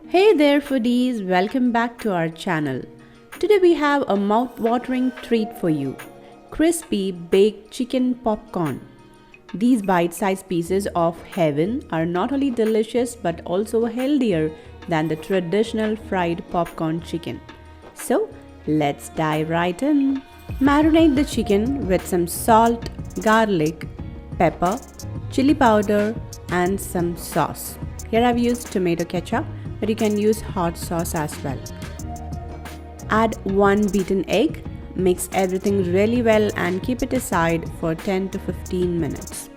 Hey there foodies, welcome back to our channel. Today we have a mouth-watering treat for you. Crispy baked chicken popcorn. These bite-sized pieces of heaven are not only delicious but also healthier than the traditional fried popcorn chicken. So let's dive right in. Marinate the chicken with some salt, garlic, pepper, chili powder and some sauce. Here I've used tomato ketchup, but you can use hot sauce as well. Add 1 beaten egg, mix everything really well and keep it aside for 10 to 15 minutes.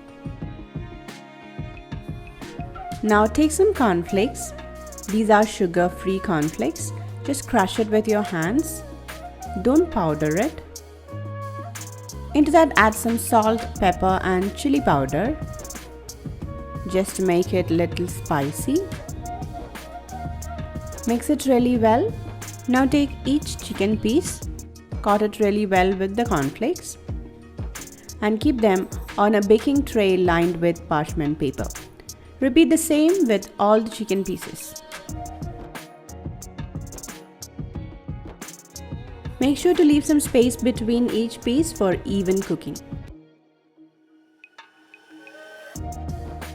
Now take some cornflakes. These are sugar-free cornflakes. Just crush it with your hands. Don't powder it. Into that add some salt, pepper and chili powder. Just to make it little spicy. Mix it really well. Now take each chicken piece, coat it really well with the cornflakes and keep them on a baking tray lined with parchment paper. Repeat the same with all the chicken pieces. Make sure to leave some space between each piece for even cooking.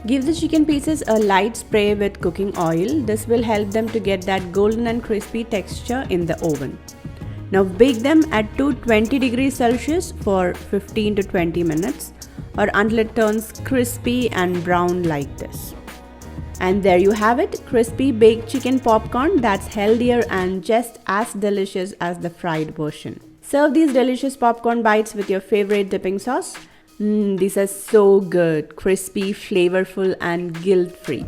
Give the chicken pieces a light spray with cooking oil. This will help them to get that golden and crispy texture in the oven. Now bake them at 220 degrees Celsius for 15 to 20 minutes or until it turns crispy and brown like this. And there you have it, crispy baked chicken popcorn that's healthier and just as delicious as the fried version. Serve these delicious popcorn bites with your favorite dipping sauce. These are so good, crispy, flavorful and guilt-free.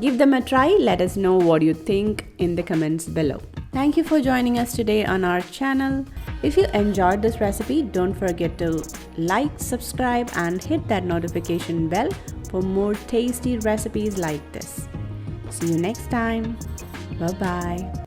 Give them a try, let us know what you think in the comments below. Thank you for joining us today on our channel. If you enjoyed this recipe, don't forget to like, subscribe and hit that notification bell for more tasty recipes like this. See you next time. Bye-bye.